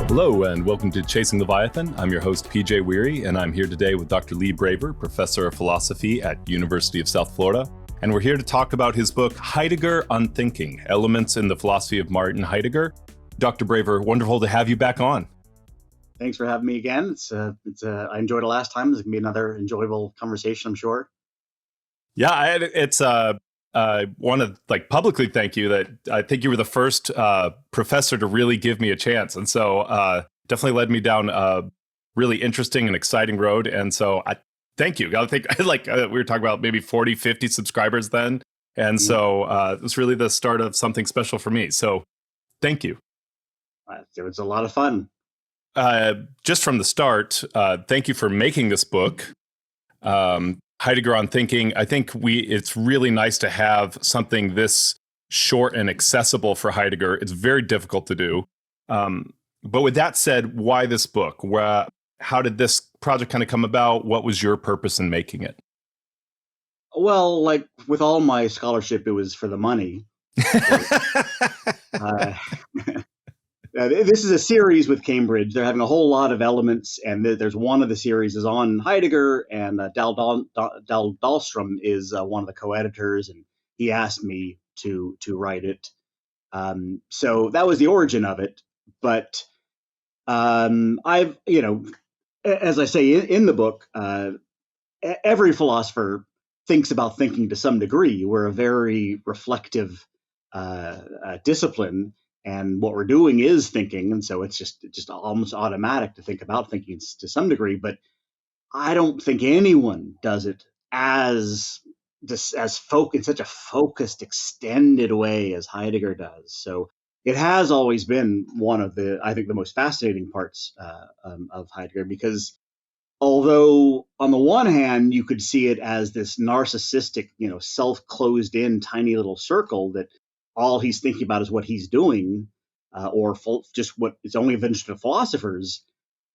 Hello and welcome to Chasing Leviathan. I'm your host, PJ Weary, and I'm here today with Dr. Lee Braver, professor of philosophy at University of South Florida. And we're here to talk about his book, Heidegger on Thinking, Elements in the Philosophy of Martin Heidegger. Dr. Braver, wonderful to have you back on. Thanks for having me again. I enjoyed it last time. This can be another enjoyable conversation, I'm sure. Yeah, I want to publicly thank you that I think you were the first professor to really give me a chance. And so definitely led me down a really interesting and exciting road. And so I thank you. I think we were talking about maybe 40, 50 subscribers then. And so it was really the start of something special for me. So thank you. It was a lot of fun. Just from the start, thank you for making this book. Heidegger on Thinking. I think it's really nice to have something this short and accessible for Heidegger. It's very difficult to do. But with that said, why this book? How did this project kind of come about? What was your purpose in making it? Well, like with all my scholarship, it was for the money. This is a series with Cambridge. They're having a whole lot of elements, and there's one of the series is on Heidegger, and Dal Dahlstrom is one of the co-editors, and he asked me to write it. So that was the origin of it. But I've, as I say in the book, every philosopher thinks about thinking to some degree. We're a very reflective discipline. And what we're doing is thinking, and so it's just almost automatic to think about thinking to some degree. But I don't think anyone does it in such a focused, extended way as Heidegger does. So it has always been one of the most fascinating parts of Heidegger, because although on the one hand you could see it as this narcissistic, self-closed-in tiny little circle that all he's thinking about is what he's doing, or just what is only of interest to philosophers.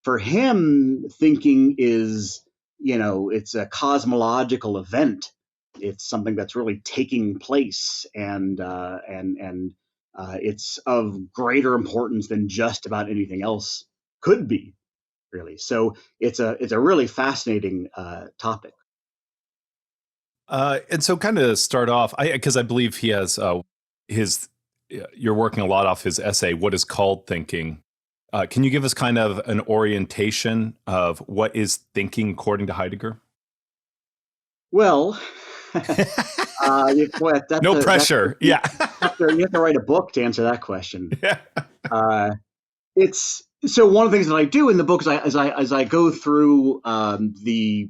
For him, thinking is, it's a cosmological event. It's something that's really taking place, and it's of greater importance than just about anything else could be, really. So it's a really fascinating topic. And so kind of start off, because I believe he has you're working a lot off his essay, What is Called Thinking? Can you give us kind of an orientation of what is thinking according to Heidegger? Well, no pressure. You have to write a book to answer that question. Yeah. So one of the things that I do in the book is as I go through the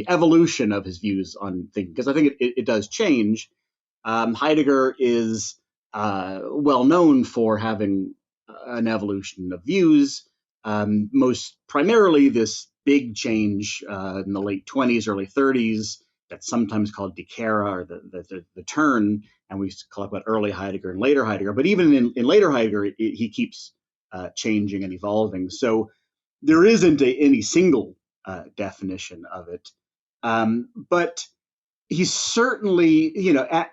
evolution of his views on thinking, because I think it does change. Heidegger is well known for having an evolution of views, most primarily this big change in the late 20s, early 30s, that's sometimes called Die Kehre, or the turn, and we talk about early Heidegger and later Heidegger. But even in later Heidegger, he keeps changing and evolving. So there isn't any single definition of it. But he's certainly,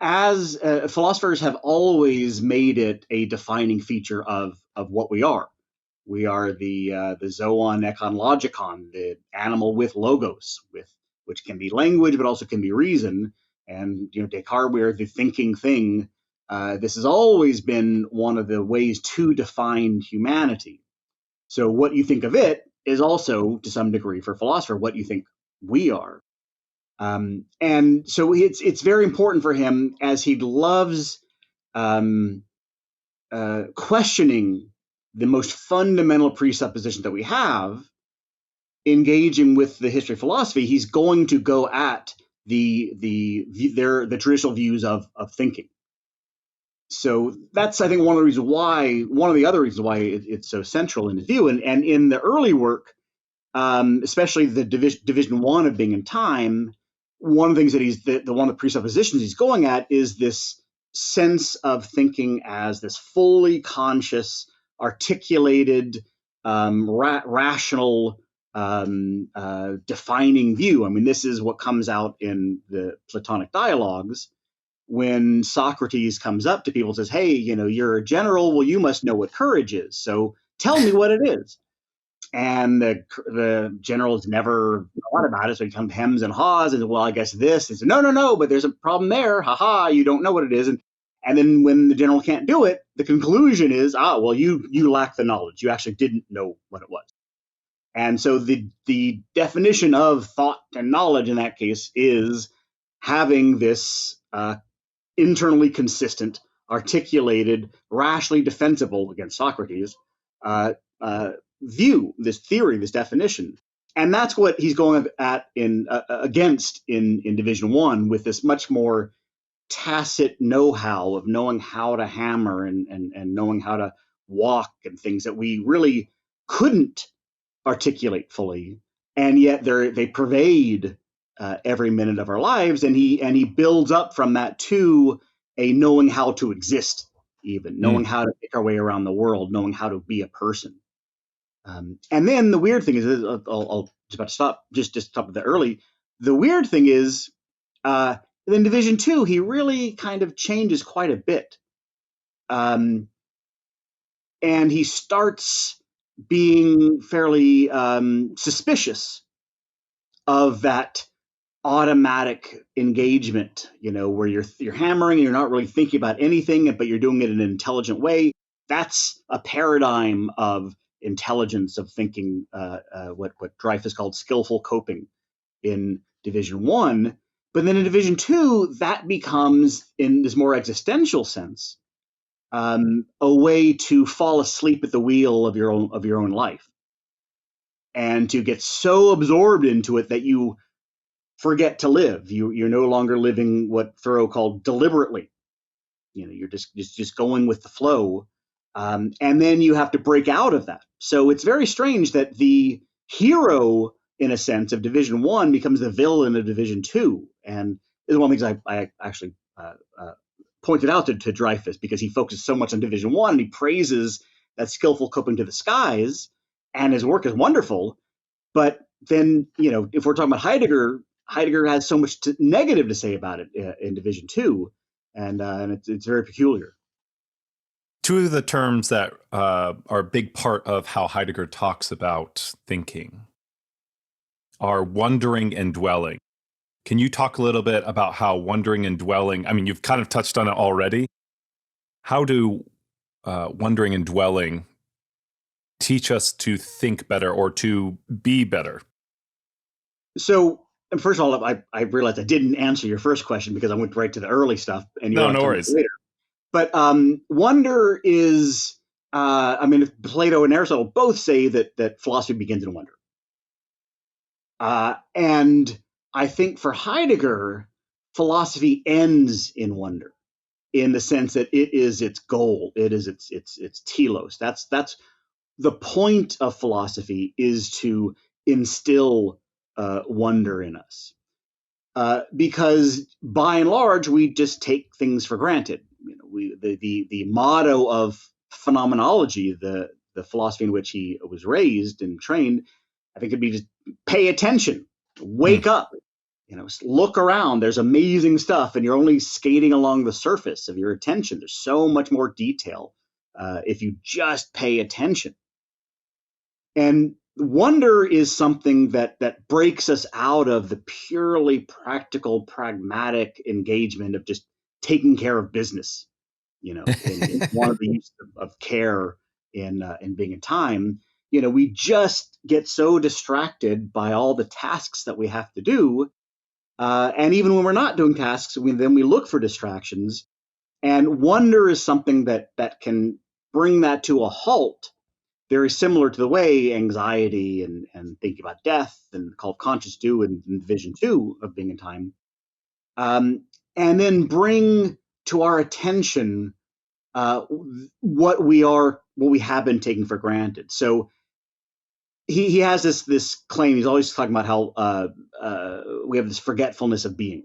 as philosophers have always made it a defining feature of what we are. We are the zoon ekon logikon, the animal with logos, which can be language, but also can be reason. And Descartes, we're the thinking thing. This has always been one of the ways to define humanity. So what you think of it is also, to some degree, for a philosopher, what you think we are. And so it's very important for him, as he loves questioning the most fundamental presupposition that we have, engaging with the history of philosophy. He's going to go at the traditional views of thinking. So that's, I think, one of the other reasons why it's so central in his view. And in the early work, especially the division one of being in time, one of the things that one of the presuppositions he's going at is this sense of thinking as this fully conscious, articulated, rational, defining view. I mean, this is what comes out in the Platonic dialogues when Socrates comes up to people and says, hey, you're a general, well, you must know what courage is. So Tell me what it is. And the general has never thought about it, so he comes hems and haws, and well, I guess this is no, but there's a problem there. Ha ha, you don't know what it is, and then when the general can't do it, the conclusion is, well, you lack the knowledge. You actually didn't know what it was. And so the definition of thought and knowledge in that case is having this internally consistent, articulated, rationally defensible against Socrates view, this theory, this definition. And that's what he's going at against in Division 1 with this much more tacit know-how of knowing how to hammer and knowing how to walk and things that we really couldn't articulate fully, and yet they pervade every minute of our lives. And he builds up from that to a knowing how to exist, even knowing how to make our way around the world, knowing how to be a person. And then the weird thing is, I'll just about to stop, just stop with that early. The weird thing is, in Division 2, he really kind of changes quite a bit, and he starts being fairly suspicious of that automatic engagement, where you're hammering and you're not really thinking about anything, but you're doing it in an intelligent way. That's a paradigm of intelligence, of thinking, what Dreyfus called skillful coping in Division 1. But then in Division 2, that becomes, in this more existential sense, a way to fall asleep at the wheel of your own life, and to get so absorbed into it that you forget to live. You're no longer living what Thoreau called deliberately. You're just going with the flow, and then you have to break out of that. So it's very strange that the hero, in a sense, of Division 1 becomes the villain of Division 2, and this is one of the things I actually pointed out to Dreyfus, because he focuses so much on Division 1 and he praises that skillful coping to the skies, and his work is wonderful. But then, if we're talking about Heidegger has so much negative to say about it in Division 2, and it's very peculiar. Two of the terms that are a big part of how Heidegger talks about thinking are wondering and dwelling. Can you talk a little bit about how wondering and dwelling, I mean, you've kind of touched on it already. How do wondering and dwelling teach us to think better or to be better? So, first of all, I realized I didn't answer your first question because I went right to the early stuff, and no worries. Later. But wonder is, Plato and Aristotle both say that philosophy begins in wonder. And I think for Heidegger, philosophy ends in wonder, in the sense that it is its goal, it is its telos. That's the point of philosophy, is to instill wonder in us, because by and large we just take things for granted. The motto of phenomenology, the philosophy in which he was raised and trained, I think it'd be just pay attention, wake up, look around. There's amazing stuff, and you're only skating along the surface of your attention. There's so much more detail if you just pay attention. And wonder is something that breaks us out of the purely practical, pragmatic engagement of just taking care of business. In one of the use of care in being in time. We just get so distracted by all the tasks that we have to do. And even when we're not doing tasks, then we look for distractions. And wonder is something that can bring that to a halt, very similar to the way anxiety and thinking about death and called conscious do in Division 2 of being in time. And then bring to our attention what we have been taking for granted. So he has this claim. He's always talking about how we have this forgetfulness of being,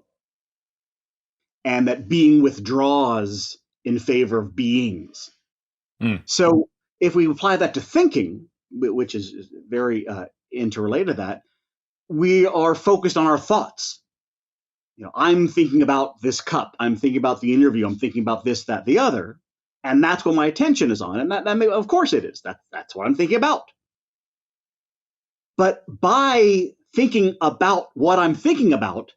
and that being withdraws in favor of beings. So if we apply that to thinking, which is very interrelated to that, we are focused on our thoughts. I'm thinking about this cup. I'm thinking about the interview. I'm thinking about this, that, the other. And that's what my attention is on. And of course it is. That's what I'm thinking about. But by thinking about what I'm thinking about,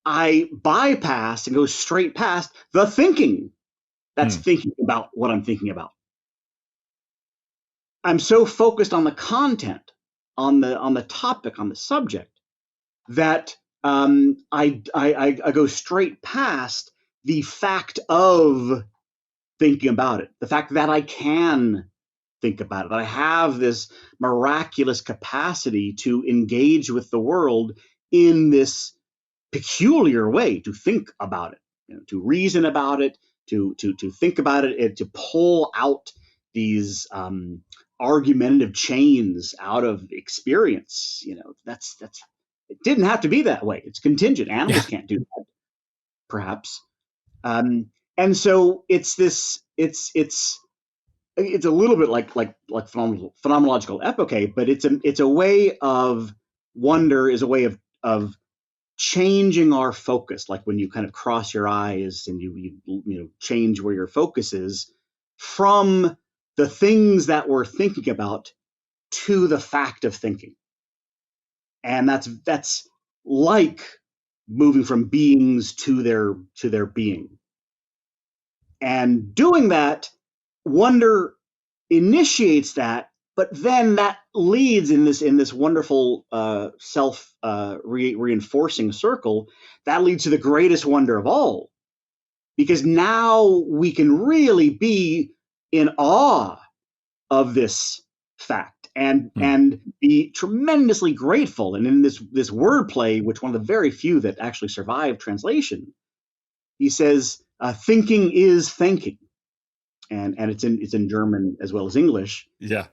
I bypass and go straight past the thinking that's thinking about what I'm thinking about. I'm so focused on the content, on the topic, on the subject, that I go straight past the fact of thinking about it, the fact that I can think about it, that I have this miraculous capacity to engage with the world in this peculiar way, to think about it, to reason about it, to think about it, and to pull out these argumentative chains out of experience. That's it didn't have to be that way. It's contingent. Animals can't do that, perhaps. And so it's a little bit like phenomenological epoche, but it's a way of wonder, is a way of changing our focus, like when you kind of cross your eyes and you change where your focus is from the things that we're thinking about to the fact of thinking. And that's like moving from beings to their being. And doing that, wonder initiates that, but then that leads in this wonderful self reinforcing circle. That leads to the greatest wonder of all, because now we can really be in awe of this fact and be tremendously grateful. And in this wordplay, which one of the very few that actually survived translation, he says, "Thinking is thanking." And it's in German as well as English. Yeah.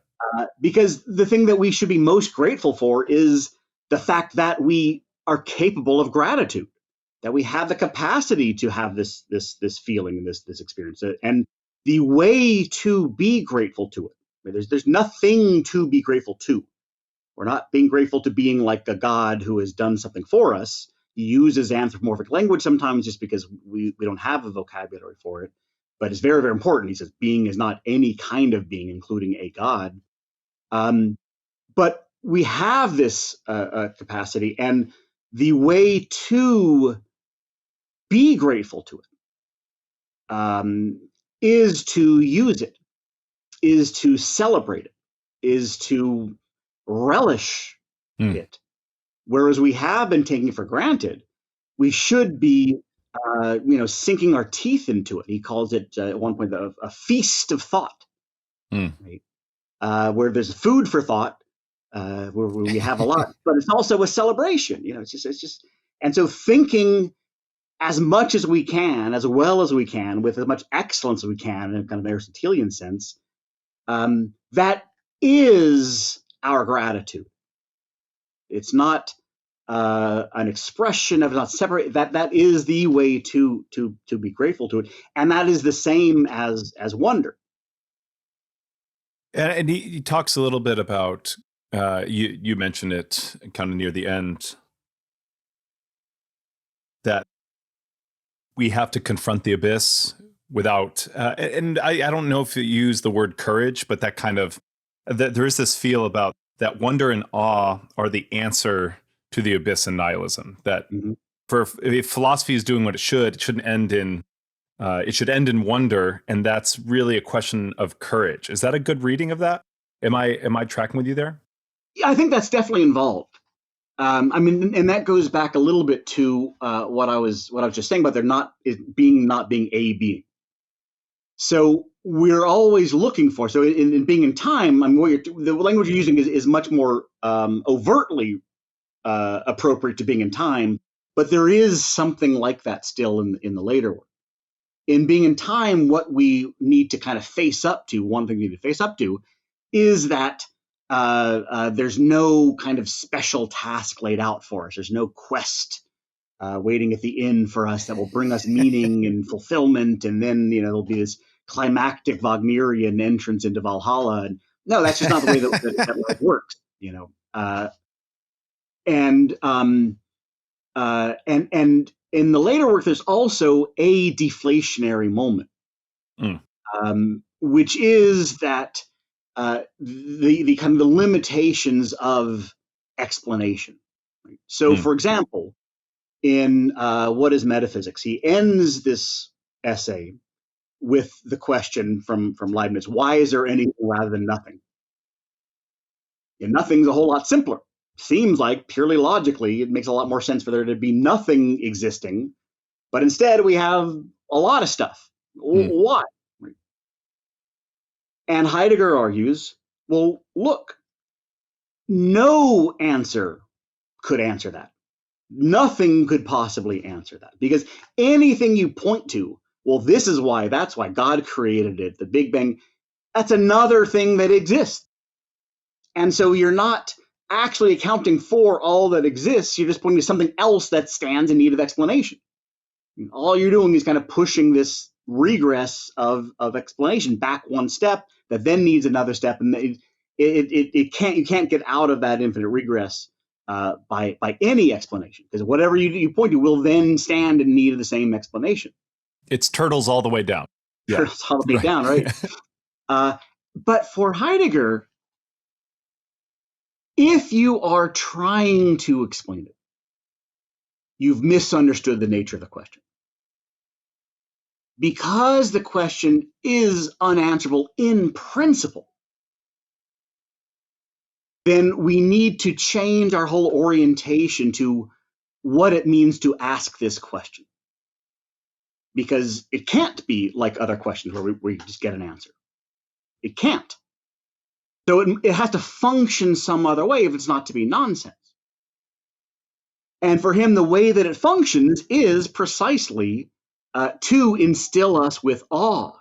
Because the thing that we should be most grateful for is the fact that we are capable of gratitude, that we have the capacity to have this feeling and this experience. And the way to be grateful to it, there's nothing to be grateful to. We're not being grateful to being like a god who has done something for us. He uses anthropomorphic language sometimes just because we don't have a vocabulary for it. But it's very, very important. He says being is not any kind of being, including a god. But we have this capacity, and the way to be grateful to it is to use it, is to celebrate it, is to relish it. Whereas we have been taking it for granted, we should be sinking our teeth into it. He calls it at one point a feast of thought, right? Where there's food for thought, where we have a lot, but it's also a celebration. It's just, and so thinking as much as we can, as well as we can, with as much excellence as we can, in a kind of Aristotelian sense, that is our gratitude. It's not an expression of, not separate. That is the way to be grateful to it, and that is the same as wonder. And he talks a little bit about you mentioned it kind of near the end, that we have to confront the abyss without and I don't know if you use the word courage, but that kind of there is this feel about that wonder and awe are the answer to the abyss and nihilism. That if philosophy is doing what it shouldn't end in it should end in wonder, and that's really a question of courage. Is that a good reading of that? Am I tracking with you there? Yeah, I think that's definitely involved. I mean, and that goes back a little bit to what I was just saying about there not being a being. So we're always looking for. So in being in time, I mean, the language you're using is much more overtly appropriate to being in time, but there is something like that still in the later work. In being in time, what we need to kind of face up to, one thing we need to face up to, is that there's no kind of special task laid out for us. There's no quest waiting at the inn for us that will bring us meaning and fulfillment, and then there'll be this climactic Wagnerian entrance into Valhalla. And no, that's just not the way that life works. And in the later work, there's also a deflationary moment which is that the kind of the limitations of explanation. Right? So, for example, in What is Metaphysics, he ends this essay with the question from Leibniz: why is there anything rather than nothing? And nothing's a whole lot simpler. Seems like purely logically, it makes a lot more sense for there to be nothing existing, but instead we have a lot of stuff. Why? And Heidegger argues, well, look, no answer could answer that. Nothing could possibly answer that, because anything you point to, well, this is why, that's why God created it, the Big Bang, that's another thing that exists. And so you're not actually accounting for all that exists. You're just pointing to something else that stands in need of explanation. And all you're doing is kind of pushing this regress of explanation back one step that then needs another step, and you can't get out of that infinite regress by any explanation, because whatever you point to will then stand in need of the same explanation. It's turtles all the way down. Turtles all the way down, right? But for Heidegger, if you are trying to explain it, you've misunderstood the nature of the question. Because the question is unanswerable in principle, then we need to change our whole orientation to what it means to ask this question. Because it can't be like other questions where we just get an answer. It can't. So it has to function some other way if it's not to be nonsense. And for him, the way that it functions is precisely to instill us with awe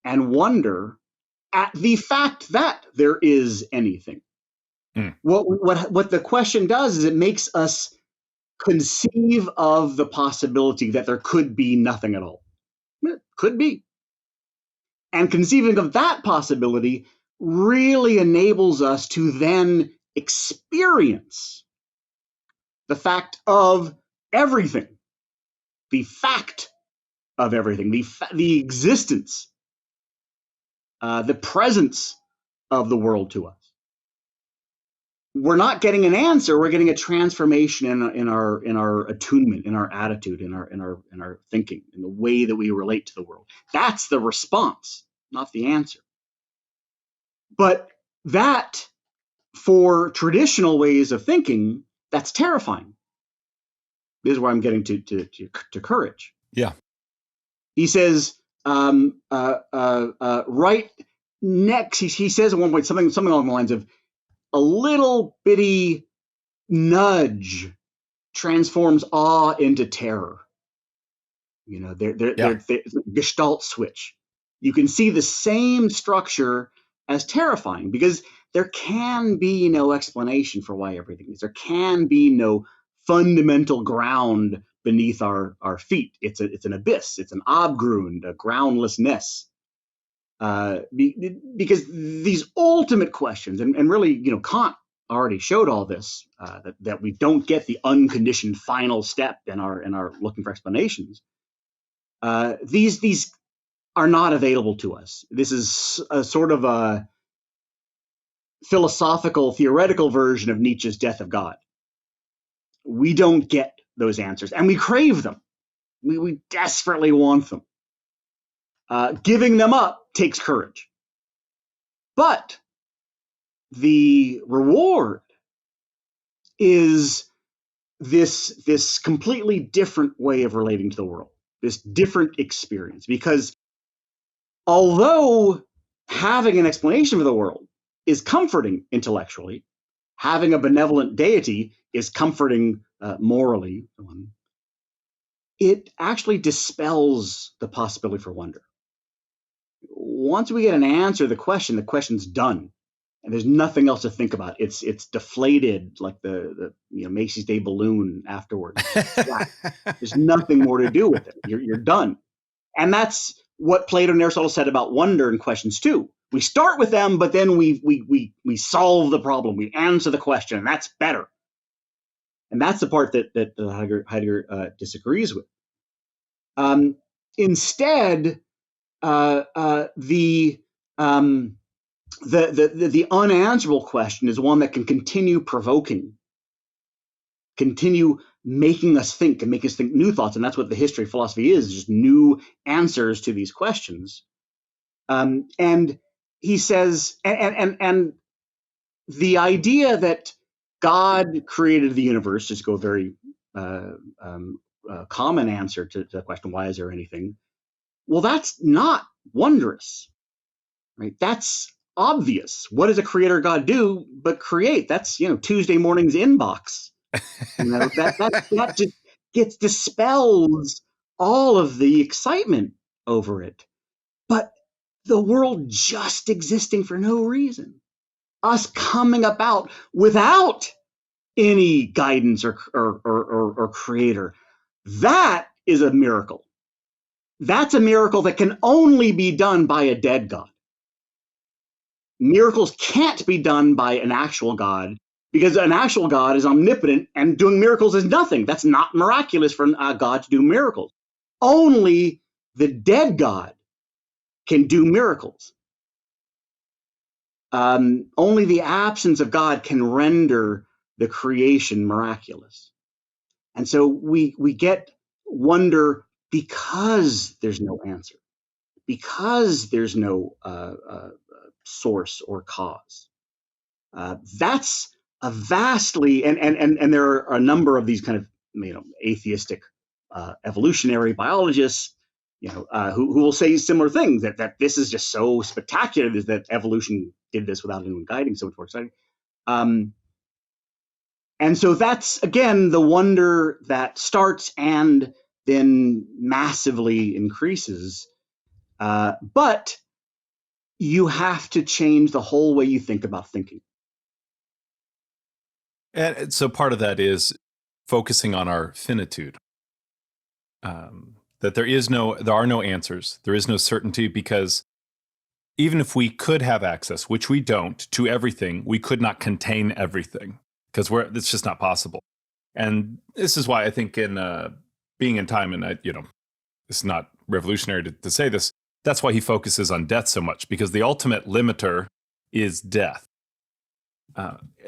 and wonder at the fact that there is anything. What the question does is it makes us conceive of the possibility that there could be nothing at all. It could be. And conceiving of that possibility really enables us to then experience the fact of everything, the fact of everything, the existence, the presence of the world to us. We're not getting an answer; we're getting a transformation in our attunement, in our attitude, in our thinking, in the way that we relate to the world. That's the response, not the answer. But that, for traditional ways of thinking, that's terrifying. This is where I'm getting to courage. Yeah. He says, right next, he says at one point something along the lines of, a little bitty nudge transforms awe into terror. You know, they're Gestalt switch. You can see the same structure as terrifying, because there can be no explanation for why everything is. There can be no fundamental ground beneath our feet. It's an abyss. It's an Abgrund, a groundlessness. Because these ultimate questions, and really, Kant already showed all this, that we don't get the unconditioned final step in our looking for explanations. These are not available to us. This is a sort of a philosophical, theoretical version of Nietzsche's Death of God. We don't get those answers, and we crave them. We desperately want them. Giving them up takes courage. But the reward is this completely different way of relating to the world, this different experience. Because although having an explanation for the world is comforting intellectually, having a benevolent deity is comforting morally, it actually dispels the possibility for wonder. Once we get an answer to the question's done, and there's nothing else to think about. It's deflated like the Macy's Day balloon afterwards. There's nothing more to do with it. You're done. And that's what Plato and Aristotle said about wonder in questions too. We start with them, but then we solve the problem. We answer the question, and that's better. And that's the part that Heidegger disagrees with. Instead, the unanswerable question is one that can continue provoking, continue making us think and make us think new thoughts. And that's what the history of philosophy is, just new answers to these questions. And he says, and the idea that God created the universe, just go a very common answer to the question, why is there anything? Well, that's not wondrous, right? That's obvious. What does a creator God do but create? That's, Tuesday morning's inbox. That just dispels all of the excitement over it. But the world just existing for no reason, us coming about without any guidance or creator, that is a miracle. That's a miracle that can only be done by a dead God. Miracles can't be done by an actual God, because an actual God is omnipotent, and doing miracles is nothing. That's not miraculous for a God to do miracles. Only the dead God can do miracles. Only the absence of God can render the creation miraculous. And so we get wonder because there's no answer, because there's no source or cause. That's a vastly, and there are a number of these kind of atheistic evolutionary biologists, who will say similar things, that this is just so spectacular that evolution did this without anyone guiding, so much more exciting. And so that's, again, the wonder that starts and then massively increases. But you have to change the whole way you think about thinking. And so part of that is focusing on our finitude. That there are no answers. There is no certainty, because even if we could have access, which we don't, to everything, we could not contain everything, because it's just not possible. And this is why I think in Being in Time, and it's not revolutionary to say this, that's why he focuses on death so much, because the ultimate limiter is death.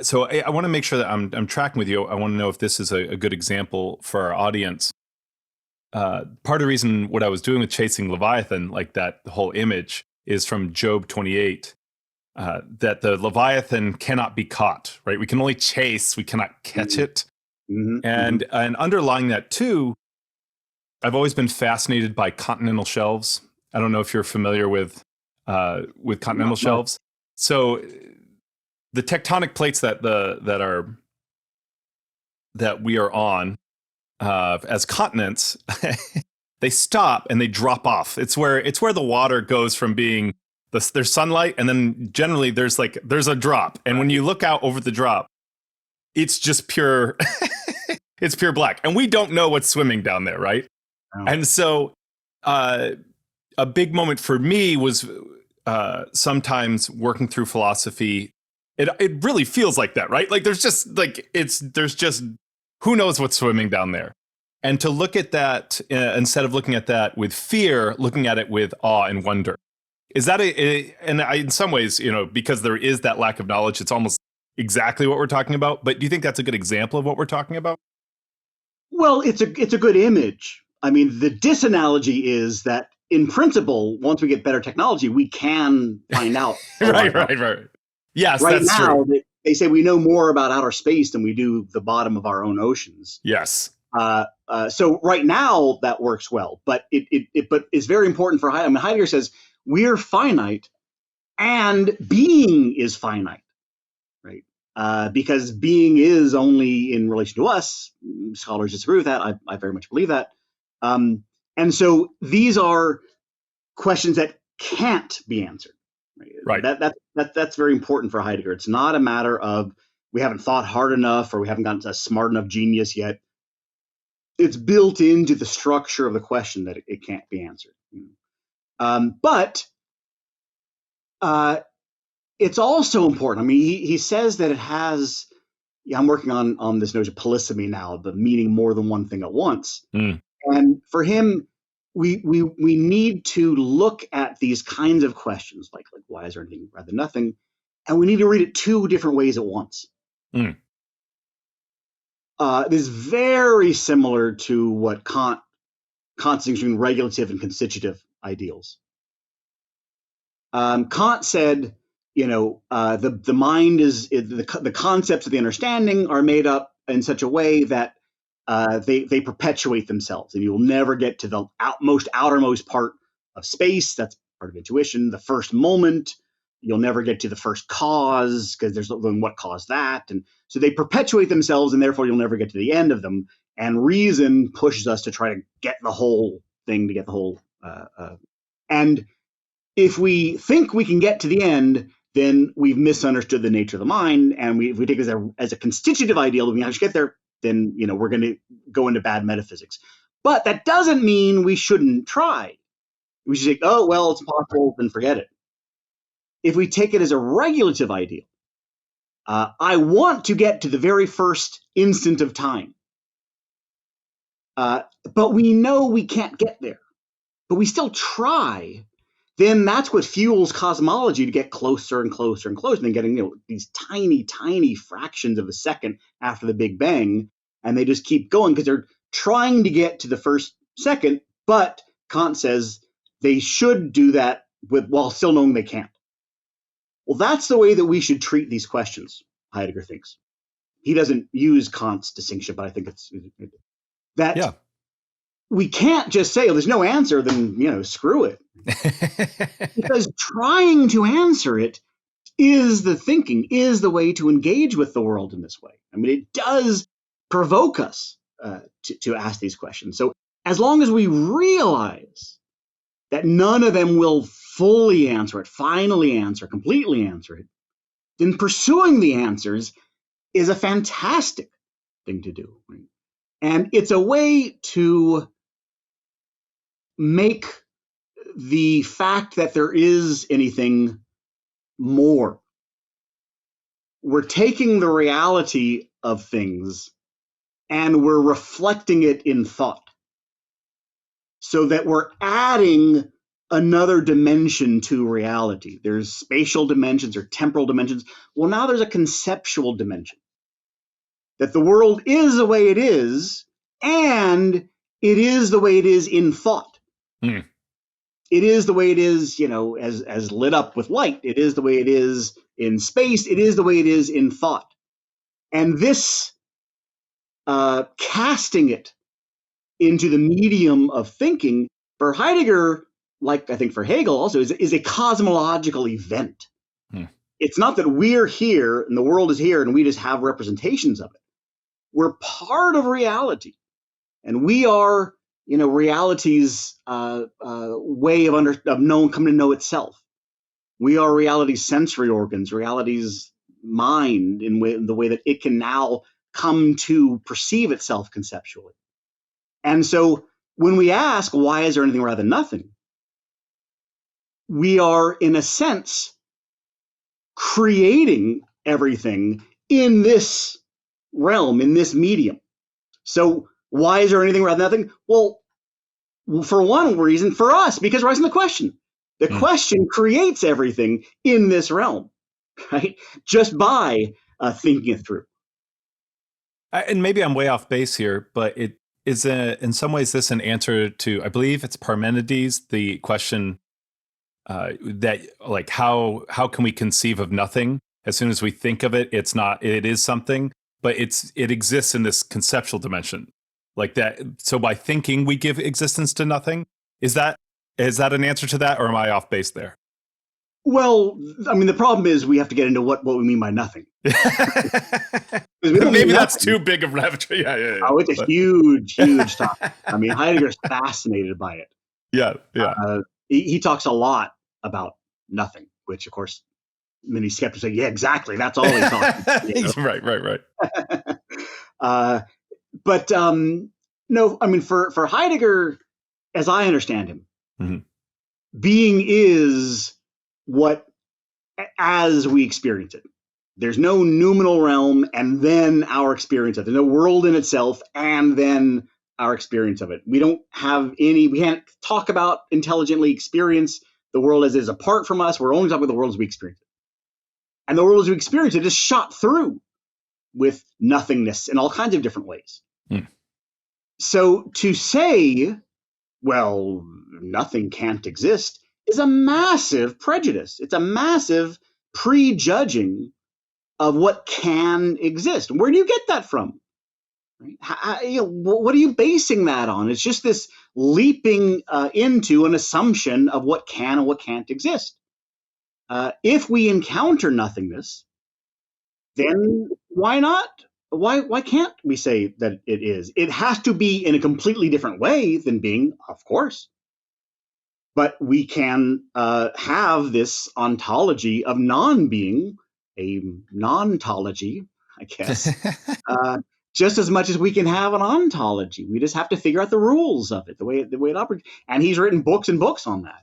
So I want to make sure that I'm tracking with you. I want to know if this is a good example for our audience. Part of the reason what I was doing with Chasing Leviathan, like that whole image, is from Job 28, that the Leviathan cannot be caught, right? We can only chase, we cannot catch it. Mm-hmm. And underlying that too, I've always been fascinated by continental shelves. I don't know if you're familiar with continental shelves. So the tectonic plates that we are on as continents, they stop and they drop off. It's where the water goes from being there's sunlight, and then generally there's a drop, and when you look out over the drop, it's just pure it's pure black, and we don't know what's swimming down there, right? Oh. And so a big moment for me was sometimes working through philosophy. It really feels like that, right? Like there's just who knows what's swimming down there. And to look at that, instead of looking at that with fear, looking at it with awe and wonder. Is that in some ways, because there is that lack of knowledge, it's almost exactly what we're talking about. But do you think that's a good example of what we're talking about? Well, it's a good image. I mean, the disanalogy is that in principle, once we get better technology, we can find out. Right. Yes, right, that's now, true. They say we know more about outer space than we do the bottom of our own oceans. Yes. So right now that works well, but but it's very important for Heidegger. I mean, Heidegger says we're finite, and being is finite, right? Because being is only in relation to us. Scholars disagree with that. I very much believe that. And so these are questions that can't be answered. Right. That's very important for Heidegger. It's not a matter of we haven't thought hard enough or we haven't gotten a smart enough genius yet. It's built into the structure of the question that it can't be answered. But it's also important. I mean, he says that it has. Yeah, I'm working on this notion of polysemy now, the meaning more than one thing at once. And for him, we need to look at these kinds of questions, like why is there anything rather than nothing, and we need to read it two different ways at once. Mm. This is very similar to what Kant's distinction between regulative and constitutive ideals. Kant said, the mind is the concepts of the understanding are made up in such a way that they perpetuate themselves, and you'll never get to the outermost part of space. That's part of intuition. The first moment, you'll never get to the first cause, because there's what caused that, and so they perpetuate themselves, and therefore you'll never get to the end of them. And reason pushes us to try to get the whole thing, to get the whole. And if we think we can get to the end, then we've misunderstood the nature of the mind, and if we take it as a constitutive ideal that we actually get there, then we're going to go into bad metaphysics. But that doesn't mean we shouldn't try. We should say, oh, well, it's possible, then forget it. If we take it as a regulative ideal, I want to get to the very first instant of time. But we know we can't get there. But we still try. Then that's what fuels cosmology to get closer and closer and closer, and then getting these tiny, tiny fractions of a second after the Big Bang, and they just keep going because they're trying to get to the first second. But Kant says they should do that while still knowing they can't. Well, that's the way that we should treat these questions, Heidegger thinks. He doesn't use Kant's distinction, but I think it's that. Yeah. We can't just say, oh, there's no answer, then, screw it. Because trying to answer it is the thinking, is the way to engage with the world in this way. I mean, it does provoke us to ask these questions. So as long as we realize that none of them will fully answer it, finally answer, completely answer it, then pursuing the answers is a fantastic thing to do. Right? And it's a way to make the fact that there is anything more. We're taking the reality of things and we're reflecting it in thought, so that we're adding another dimension to reality. There's spatial dimensions or temporal dimensions. Well, now there's a conceptual dimension, that the world is the way it is, and it is the way it is in thought. Mm. It is the way it is, as lit up with light. It is the way it is in space. It is the way it is in thought. And this casting it into the medium of thinking, for Heidegger, like I think for Hegel also, is a cosmological event. Hmm. It's not that we're here and the world is here and we just have representations of it. We're part of reality, and we are, reality's way of coming to know itself. We are reality's sensory organs, reality's mind, in the way that it can now come to perceive itself conceptually. And so when we ask, why is there anything rather than nothing? We are, in a sense, creating everything in this realm, in this medium. So why is there anything rather than nothing? Well, for one reason, for us, because we're asking the question. The question creates everything in this realm, right? Just by thinking it through. And maybe I'm way off base here, but it is in some ways this an answer to, I believe it's Parmenides, the question that like how can we conceive of nothing? As soon as we think of it, it is something, but it exists in this conceptual dimension. Like that. So by thinking, we give existence to nothing. Is that an answer to that, or am I off base there? Well, I mean, the problem is we have to get into what we mean by nothing. Maybe that's too big of rabbit. Yeah. Oh, it's a huge topic. I mean, Heidegger's fascinated by it. Yeah. He talks a lot about nothing, which, of course, many skeptics say, yeah, exactly. That's all he's talking about. Right. But no, I mean, for Heidegger, as I understand him, mm-hmm. being is what, as we experience it. There's no noumenal realm and then our experience of it. There's no world in itself and then our experience of it. We can't talk about intelligently experience the world as it is apart from us. We're only talking about the world as we experience it. And the world as we experience it is shot through with nothingness in all kinds of different ways. Mm. So to say, well, nothing can't exist is a massive prejudice. It's a massive prejudging of what can exist. Where do you get that from? Right? What are you basing that on? It's just this leaping into an assumption of what can and what can't exist. If we encounter nothingness, then why not? Why can't we say that it is? It has to be in a completely different way than being, of course. But we can have this ontology of non-being, a non-tology, I guess, just as much as we can have an ontology. We just have to figure out the rules of it, the way it operates. And he's written books and books on that.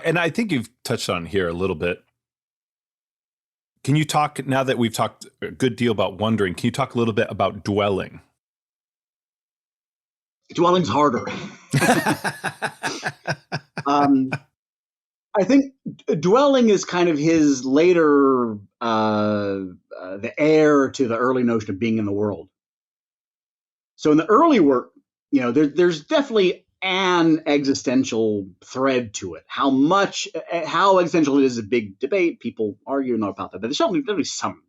And I think you've touched on here a little bit. Can you talk, now that we've talked a good deal about wondering, can you talk a little bit about dwelling? Dwelling's harder. I think dwelling is kind of his later, the heir to the early notion of being in the world. So in the early work, there's definitely an existential thread to it. How existential it is a big debate. People argue about that, but there's definitely some of it.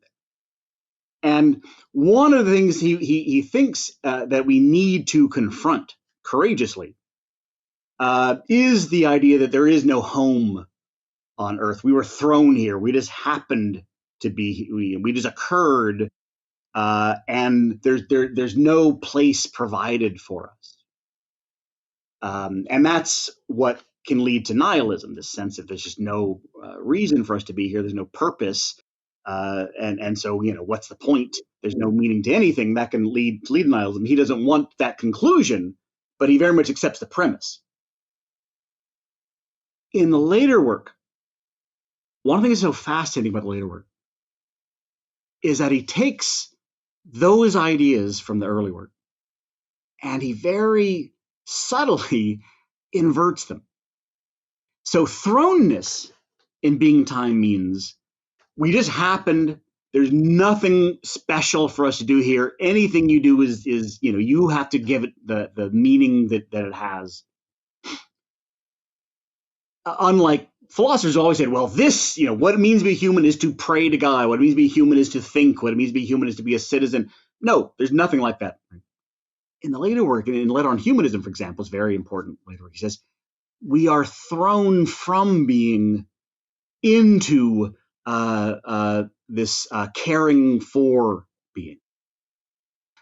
And one of the things he thinks that we need to confront courageously is the idea that there is no home on Earth. We were thrown here. We just happened to be. We just occurred, and there's no place provided for us. And that's what can lead to nihilism, this sense that there's just no reason for us to be here. There's no purpose. And so, what's the point? There's no meaning to anything. That can lead to nihilism. He doesn't want that conclusion, but he very much accepts the premise. In the later work, one thing that's so fascinating about the later work is that he takes those ideas from the early work and he very subtly inverts them. So thrownness in being time means we just happened. There's nothing special for us to do here. Anything you do is you have to give it the meaning that it has. Unlike philosophers who always said, well, this, what it means to be human is to pray to God. What it means to be human is to think. What it means to be human is to be a citizen. No, there's nothing like that. In the later work, in Letter on Humanism, for example, is very important. Later work, he says, we are thrown from being into this caring for being.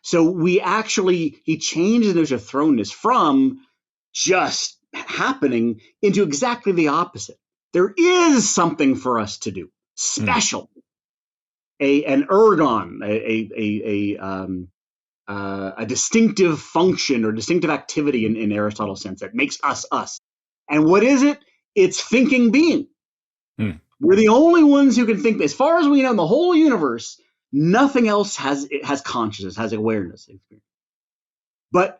So he changes the notion of thrownness from just happening into exactly the opposite. There is something for us to do, special, an ergon, a distinctive function or distinctive activity in Aristotle's sense that makes us us. And what is it? It's thinking being. We're the only ones who can think. As far as we know, in the whole universe, nothing else has consciousness, has awareness. But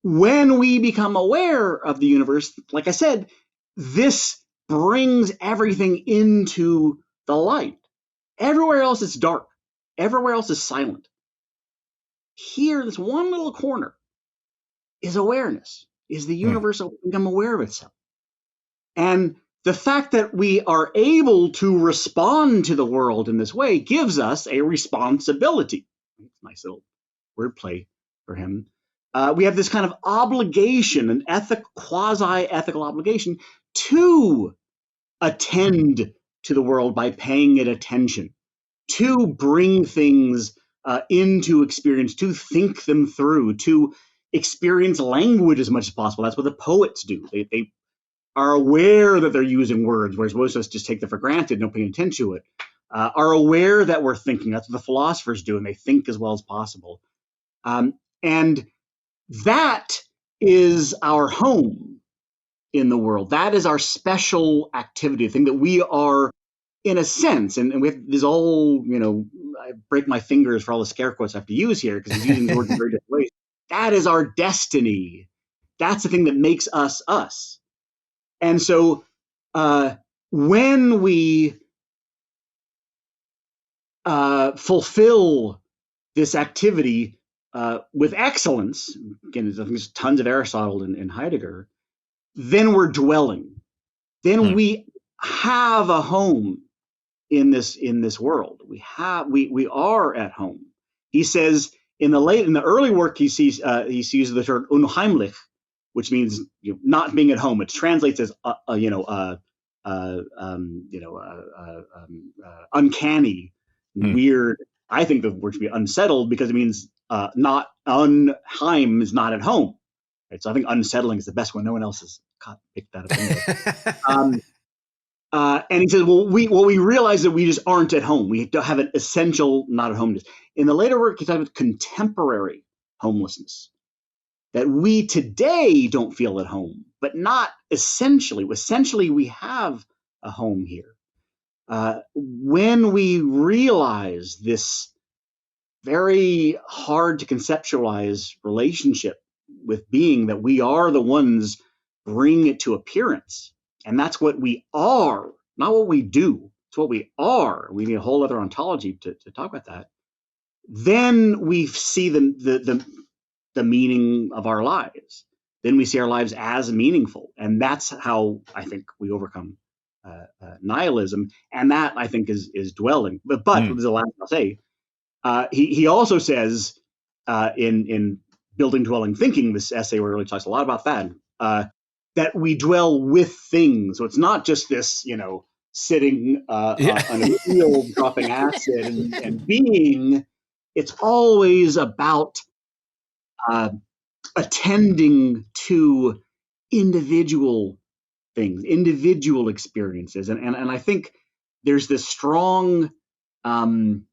when we become aware of the universe, like I said, this brings everything into the light. Everywhere else it's dark. Everywhere else is silent. Here, this one little corner is awareness, is the universe become aware of itself. And the fact that we are able to respond to the world in this way gives us a responsibility. Nice little wordplay for him. We have this kind of obligation, an quasi-ethical obligation to attend to the world by paying it attention, to bring things into experience, to think them through, to experience language as much as possible. That's what the poets do. They are aware that they're using words, whereas most of us just take them for granted, don't pay attention to it, are aware that we're thinking. That's what the philosophers do, and they think as well as possible. And that is our home in the world. That is our special activity, the thing that we are, in a sense, and we have this all, I break my fingers for all the scare quotes I have to use here because he's using the words in very different ways. That is our destiny. That's the thing that makes us us. And so when we fulfill this activity with excellence, again, I think there's tons of Aristotle in Heidegger, then we're dwelling. Then we have a home in this world. We are at home. He says in the early work he uses the term unheimlich, which means not being at home. It translates as uncanny, weird. I think the word should be unsettled because it means not unheim is not at home. Right? So I think unsettling is the best one. No one else has picked that up. And he says, well, we realize that we just aren't at home. We have an essential not at homeness. In the later work, he talks about contemporary homelessness, that we today don't feel at home, but not essentially. Essentially, we have a home here. When we realize this very hard to conceptualize relationship with being, that we are the ones bring it to appearance, and that's what we are, not what we do. It's what we are. We need a whole other ontology to talk about that. Then we see the meaning of our lives. Then we see our lives as meaningful, and that's how I think we overcome nihilism. And that I think is dwelling. But the last I'll say, he also says in Building Dwelling Thinking, this essay where he really talks a lot about that we dwell with things. So it's not just this, sitting on a field dropping acid and being. It's always about attending to individual things, individual experiences. And I think there's this strong farming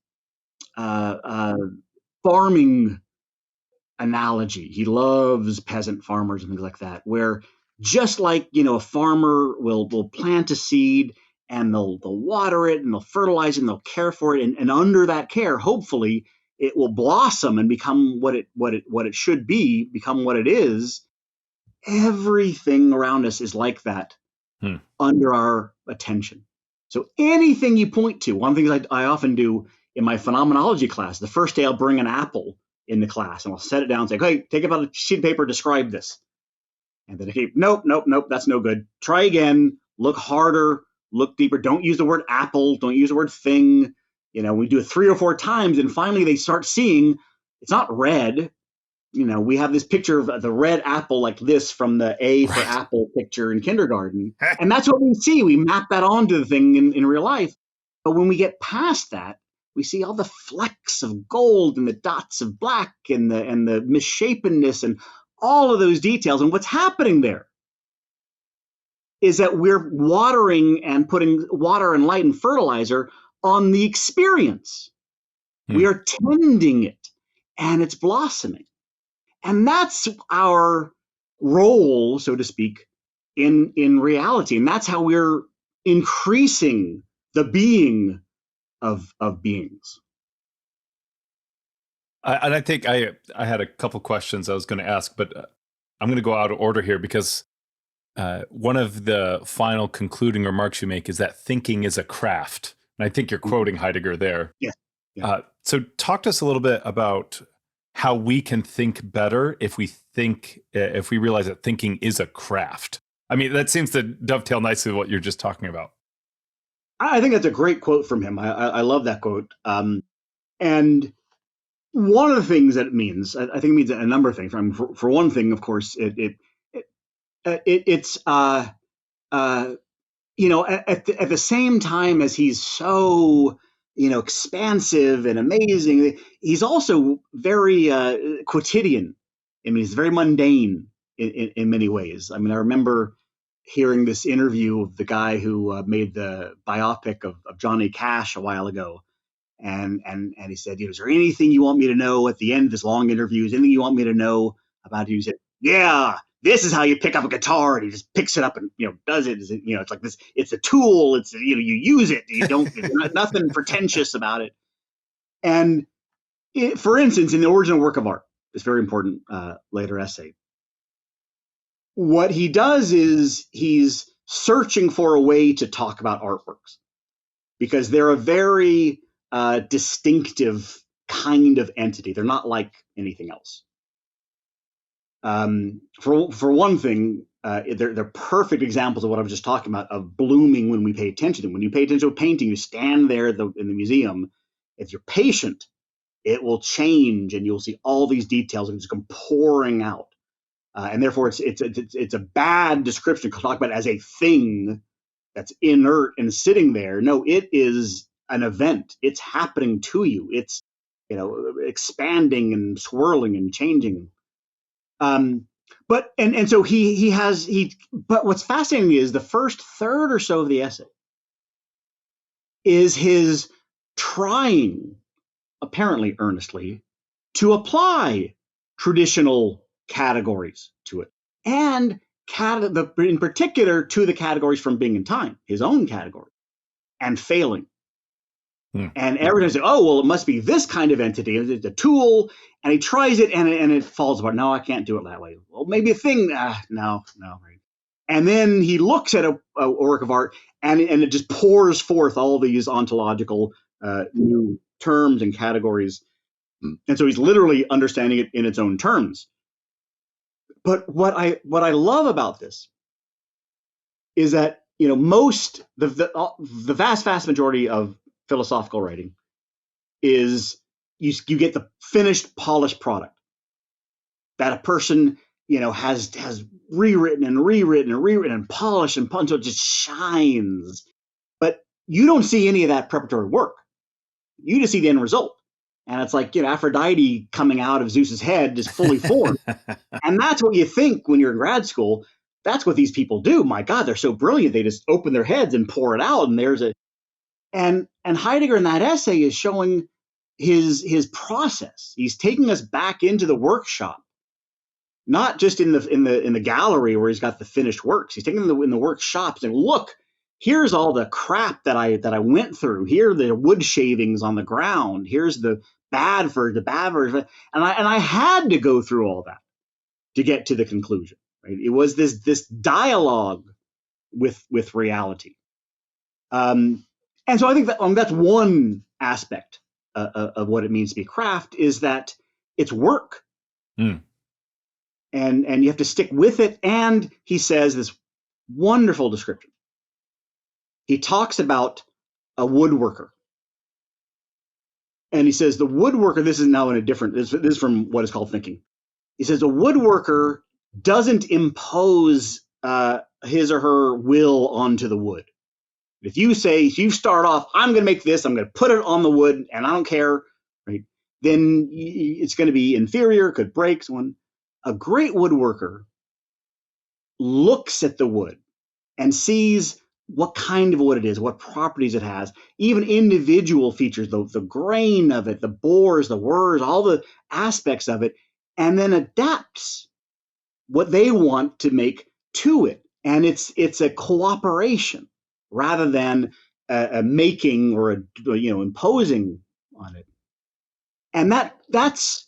analogy. He loves peasant farmers and things like that, where just like, a farmer will plant a seed and they'll water it and they'll fertilize it and they'll care for it. And under that care, hopefully it will blossom and become what it should be, become what it is. Everything around us is like that under our attention. So anything you point to, one of the things I often do in my phenomenology class, the first day I'll bring an apple in the class and I'll set it down and say, hey, take it out a sheet of paper, describe this. And then, okay, nope, that's no good. Try again, look harder, look deeper. Don't use the word apple, don't use the word thing. We do it 3 or 4 times, and finally they start seeing it's not red. We have this picture of the red apple like this from the A for apple picture in kindergarten. And that's what we see. We map that onto the thing in real life. But when we get past that, we see all the flecks of gold and the dots of black and the misshapenness and all of those details. And what's happening there is that we're watering and putting water and light and fertilizer on the experience. We are tending it, and it's blossoming. And that's our role, so to speak, in reality. And that's how we're increasing the being of beings. And I think I had a couple questions I was going to ask, but I'm going to go out of order here because one of the final concluding remarks you make is that thinking is a craft. And I think you're quoting Heidegger there. Yeah. So talk to us a little bit about how we can think better if we realize that thinking is a craft. I mean, that seems to dovetail nicely with what you're just talking about. I think that's a great quote from him. I love that quote. And one of the things that it means, I think it means a number of things. I mean, for one thing, of course, it's at the same time as he's so expansive and amazing, he's also very quotidian. I mean, he's very mundane in many ways. I mean, I remember hearing this interview of the guy who made the biopic of Johnny Cash a while ago. And he said, is there anything you want me to know at the end of this long interview? Is anything you want me to know about it? He said, yeah, this is how you pick up a guitar. And he just picks it up and, does it. It's like this, it's a tool. It's, you use it. You don't, nothing pretentious about it. And for instance, in the original work of art, this very important later essay. What he does is he's searching for a way to talk about artworks because they're a very distinctive kind of entity. They're not like anything else. For one thing, they're perfect examples of what I was just talking about, of blooming when we pay attention to them. When you pay attention to a painting, you stand there in the museum. If you're patient, it will change, and you'll see all these details and just come pouring out. And therefore, it's a bad description to talk about it as a thing that's inert and sitting there. No, it is an event. It's happening to you. It's expanding and swirling and changing. But what's fascinating is the first third or so of the essay is his trying, apparently earnestly, to apply traditional categories to it, and in particular to the categories from Bing and Time, his own category, and failing. And everyone says, oh, well, it must be this kind of entity. It's a tool, and he tries it, and it falls apart. No, I can't do it that way. Well, maybe a thing. No. Right. And then he looks at a work of art, and it just pours forth all these ontological new terms and categories. And so he's literally understanding it in its own terms. But what I love about this is that the vast majority of philosophical writing is you get the finished, polished product that a person has rewritten and polished until it just shines. But you don't see any of that preparatory work. You just see the end result. And it's like, Aphrodite coming out of Zeus's head just fully formed. And that's what you think when you're in grad school. That's what these people do. My God, they're so brilliant. They just open their heads and pour it out. And Heidegger in that essay is showing his process. He's taking us back into the workshop, not just in the gallery where he's got the finished works. He's taking them in the workshop and look, here's all the crap that I went through. Here are the wood shavings on the ground. Here's the bad version, and I had to go through all that to get to the conclusion. Right? It was this dialogue with reality. And so I think that that's one aspect of what it means to be craft, is that it's work. And you have to stick with it. And he says this wonderful description. He talks about a woodworker. And he says the woodworker, this is now in a different, this is from What is Called Thinking. He says a woodworker doesn't impose his or her will onto the wood. If you start off, I'm going to make this, I'm going to put it on the wood, and I don't care, right? Then it's going to be inferior, could break someone. A great woodworker looks at the wood and sees what kind of wood it is, what properties it has, even individual features, the grain of it, the bores, the whirs, all the aspects of it, and then adapts what they want to make to it. And it's a cooperation rather than a making or imposing on it. And that's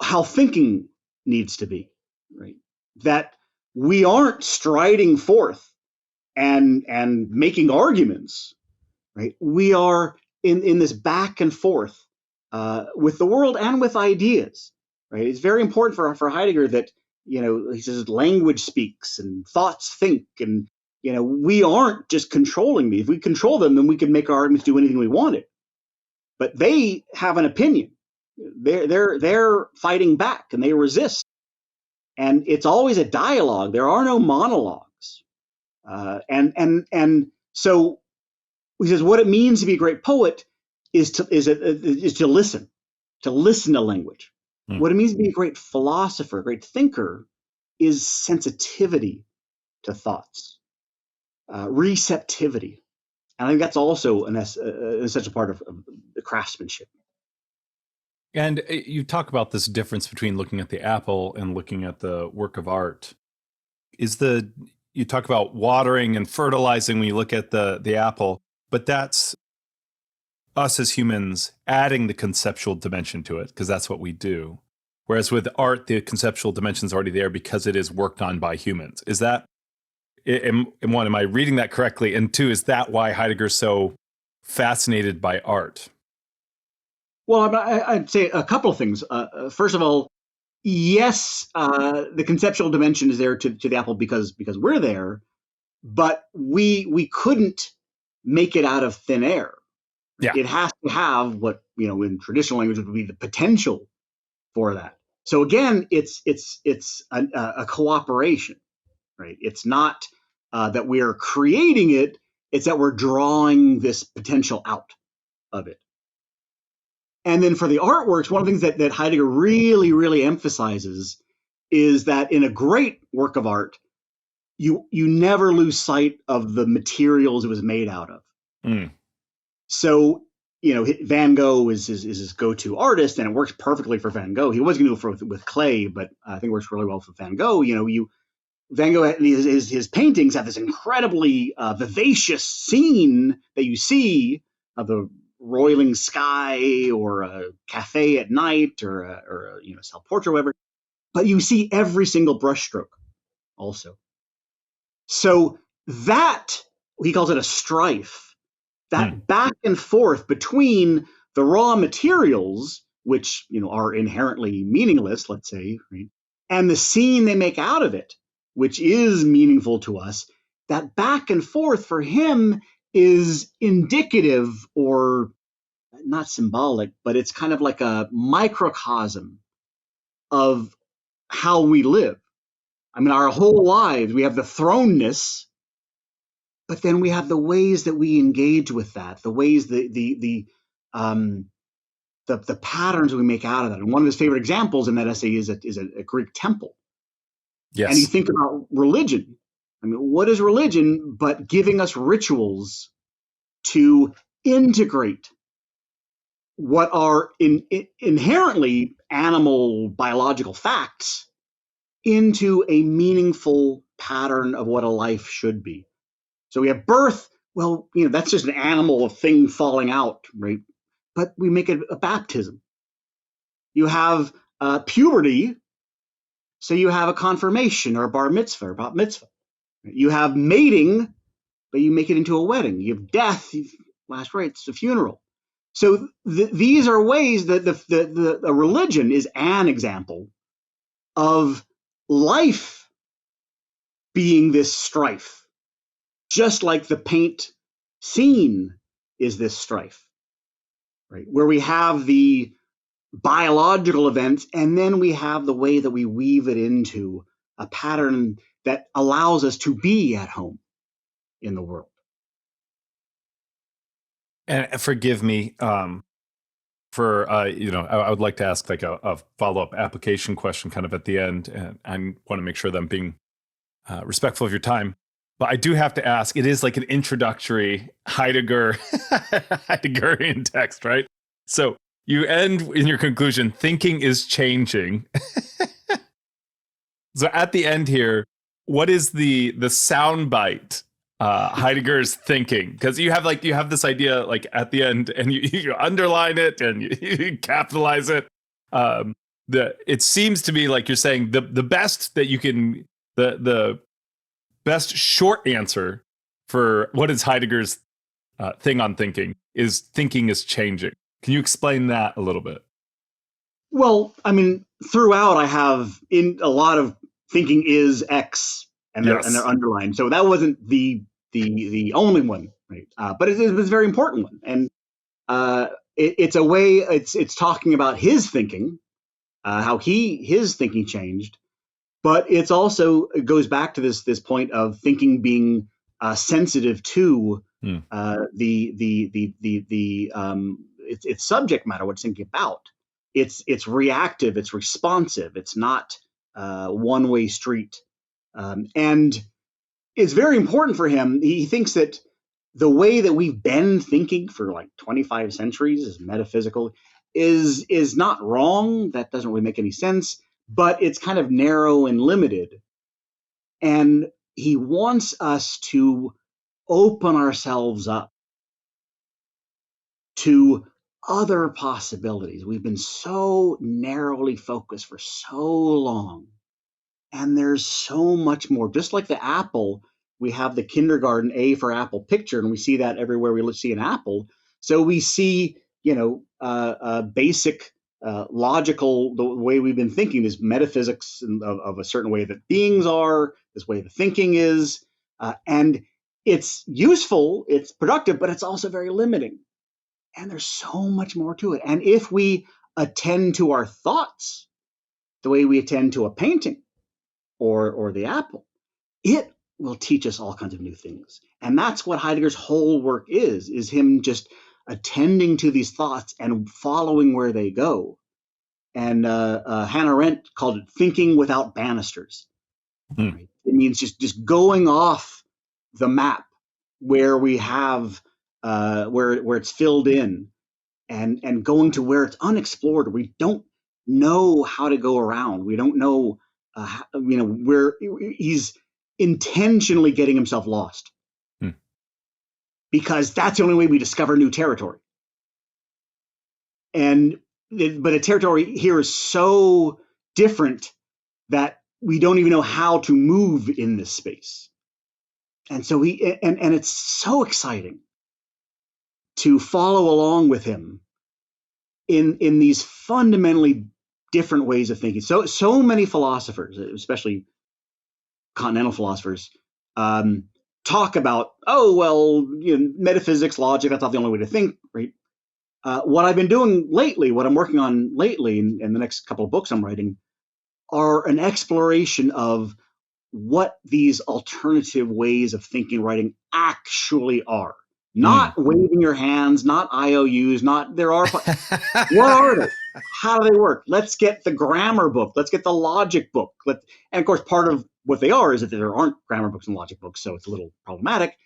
how thinking needs to be, right? That we aren't striding forth and making arguments, right? We are in this back and forth with the world and with ideas, right? It's very important for Heidegger that, he says language speaks and thoughts think, and, we aren't just controlling these. If we control them, then we can make our arguments do anything we wanted. But they have an opinion. They're fighting back and they resist. And it's always a dialogue. There are no monologues. And so he says what it means to be a great poet is to listen to language. What it means to be a great philosopher, a great thinker, is sensitivity to thoughts, receptivity. And I think that's also an essential part of the craftsmanship. And you talk about this difference between looking at the apple and looking at the work of art. You talk about watering and fertilizing when you look at the apple, but that's us as humans adding the conceptual dimension to it, because that's what we do. Whereas with art, the conceptual dimension is already there because it is worked on by humans. Is that, am I reading that correctly? And two, is that why Heidegger's so fascinated by art? Well, I'd say a couple of things. First of all, yes, the conceptual dimension is there to the apple because we're there, but we couldn't make it out of thin air. Yeah. It has to have what, in traditional language would be the potential for that. So again, it's a cooperation, right? It's not that we're creating it; it's that we're drawing this potential out of it. And then for the artworks, one of the things that Heidegger really, really emphasizes is that in a great work of art, you never lose sight of the materials it was made out of. Mm. So, Van Gogh is his go-to artist, and it works perfectly for Van Gogh. He was going to do it with clay, but I think it works really well for Van Gogh. Van Gogh, his paintings have this incredibly vivacious scene that you see of the roiling sky or a cafe at night or a self-portrait or whatever, but you see every single brushstroke also. So that, he calls it a strife, that back and forth between the raw materials, which are inherently meaningless, let's say, right, and the scene they make out of it, which is meaningful to us, that back and forth for him is indicative, or not symbolic, but it's kind of like a microcosm of how we live. I mean, our whole lives, we have the thrownness, but then we have the ways that we engage with that, the ways the patterns we make out of that. And one of his favorite examples in that essay is a Greek temple. Yes. And you think about religion. I mean, what is religion but giving us rituals to integrate what are inherently animal biological facts into a meaningful pattern of what a life should be. So we have birth. Well, that's just an animal, a thing falling out, right? But we make it a baptism. You have puberty, so you have a confirmation or a bar mitzvah or bat mitzvah. You have mating, but you make it into a wedding. You have death, last rites, a funeral. So these are ways that the religion is an example of life being this strife, just like the paint scene is this strife, right? Where we have the biological events, and then we have the way that we weave it into a pattern that allows us to be at home in the world. And forgive me for, I would like to ask like a follow-up application question kind of at the end. And I want to make sure that I'm being respectful of your time. But I do have to ask, it is like an introductory Heideggerian text, right? So you end in your conclusion, thinking is changing. So at the end here, what is the soundbite Heidegger's thinking? Because you have this idea like at the end, and you underline it and you capitalize it. It seems to be like you're saying the best that you can, the best short answer for what is Heidegger's thing on thinking is changing. Can you explain that a little bit? Well, I mean, throughout I have in a lot of thinking is X, and they're underlined. So that wasn't the only one, right? But it was a very important one, and it's a way. It's talking about his thinking, how his thinking changed, but it goes back to this point of thinking being sensitive to its subject matter, what it's thinking about. It's reactive, it's responsive, it's not one-way street, and it's very important for him. He thinks that the way that we've been thinking for like 25 centuries is metaphysical, is not wrong. That doesn't really make any sense, but it's kind of narrow and limited. And he wants us to open ourselves up to other possibilities. We've been so narrowly focused for so long, and there's so much more. Just like the apple, we have the kindergarten A for apple picture, and we see that everywhere we see an apple. So we see, basic logical, the way we've been thinking is metaphysics of a certain way that beings are, this way the thinking is, and it's useful, it's productive, but it's also very limiting. And there's so much more to it. And if we attend to our thoughts the way we attend to a painting or the apple, it will teach us all kinds of new things. And that's what Heidegger's whole work is him just attending to these thoughts and following where they go. And Hannah Arendt called it thinking without banisters. Right? It means just going off the map where we have where it's filled in, and going to where it's unexplored. We don't know how to go around. We don't know, where he's intentionally getting himself lost, because that's the only way we discover new territory. But a territory here is so different that we don't even know how to move in this space. And so and it's so exciting to follow along with him in these fundamentally different ways of thinking. So many philosophers, especially continental philosophers, talk about, metaphysics, logic, that's not the only way to think, right? What I've been doing lately, what I'm working on lately, in the next couple of books I'm writing, are an exploration of what these alternative ways of thinking, writing actually are. Not waving your hands, not IOUs, there are. What are they? How do they work? Let's get the grammar book. Let's get the logic book. And of course, part of what they are is that there aren't grammar books and logic books, so it's a little problematic.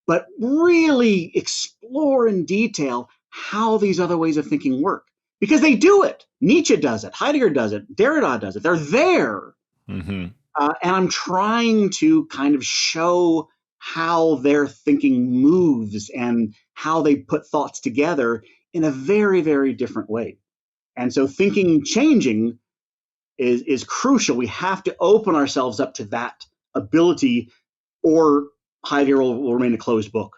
But really explore in detail how these other ways of thinking work. Because they do it. Nietzsche does it. Heidegger does it. Derrida does it. They're there. Mm-hmm. And I'm trying to kind of show how their thinking moves and how they put thoughts together in a very, very different way. And so thinking changing is crucial. We have to open ourselves up to that ability, or Heidegger will remain a closed book.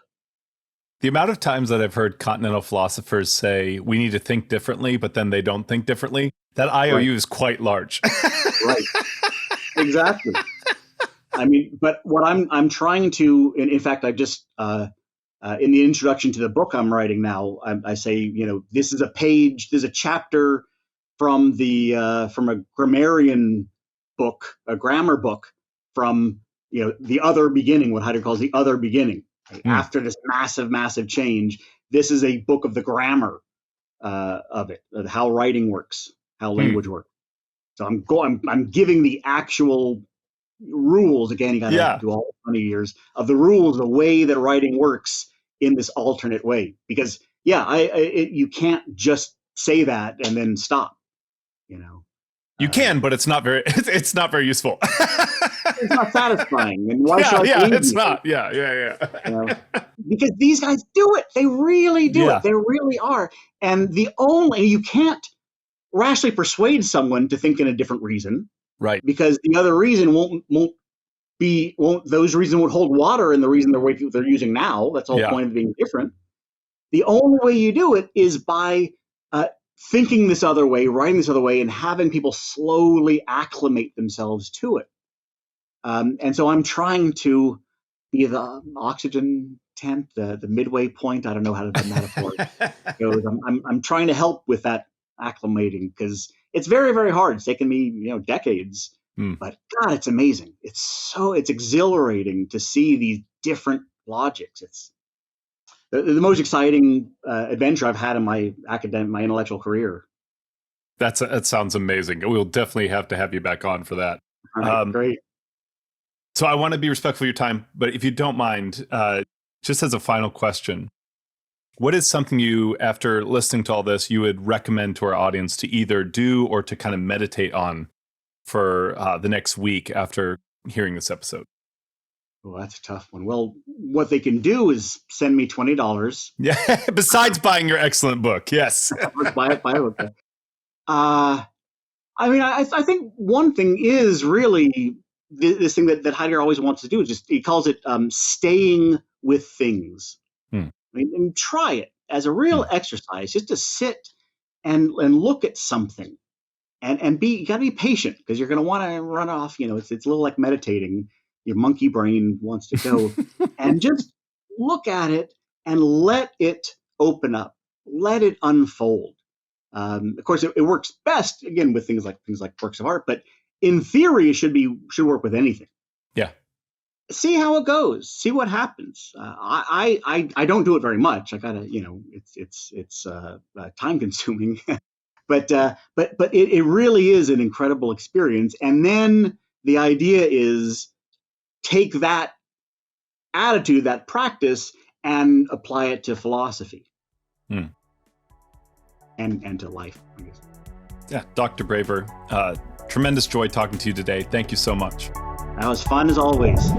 The amount of times that I've heard continental philosophers say we need to think differently, but then they don't think differently, that IOU is quite large. Right. Exactly. I mean, but what I'm trying to, in fact, I just, in the introduction to the book I'm writing now, I say, this is a page, there's a chapter from a grammarian book, a grammar book from, the other beginning, what Heidegger calls the other beginning. Right? After this massive, massive change, this is a book of the grammar of it, of how writing works, how language works. So I'm giving the actual rules. Again, you got to do all 20 years of the rules, the way that writing works in this alternate way. Because you can't just say that and then stop. You can, but it's not very useful. It's not satisfying. And why should I it's not. Yeah. Because these guys do it. They really do it. They really are. And you can't rationally persuade someone to think in a different reason, right? Because the other reason those reasons won't hold water in the reason they're using now. That's the whole point of being different. The only way you do it is by thinking this other way, writing this other way, and having people slowly acclimate themselves to it. And so I'm trying to be the oxygen tent, the midway point. I don't know how the metaphor goes. I'm trying to help with that acclimating, because it's very, very hard. It's taken me, decades, but God, it's amazing. It's exhilarating to see these different logics. It's the most exciting adventure I've had in my intellectual career. That sounds amazing. We'll definitely have to have you back on for that. All right, great. So I want to be respectful of your time, but if you don't mind, just as a final question, what is something you, after listening to all this, you would recommend to our audience to either do or to kind of meditate on for the next week after hearing this episode? Oh, that's a tough one. Well, what they can do is send me $20. Yeah. Besides buying your excellent book. Yes. Buy it. I mean, I think one thing is really this thing that Heidegger always wants to do is just, he calls it staying with things. Hmm. I mean, and try it as a real exercise, just to sit and look at something, and you got to be patient, because you're going to want to run off. It's a little like meditating. Your monkey brain wants to go, and just look at it and let it open up, let it unfold. Of course, it works best again with things like works of art, but in theory, it should work with anything. Yeah. See how it goes. See what happens. I don't do it very much. I gotta, it's time consuming, but it really is an incredible experience. And then the idea is take that attitude, that practice, and apply it to philosophy. And to life, I guess. Yeah, Dr. Braver, tremendous joy talking to you today. Thank you so much. That was fun as always.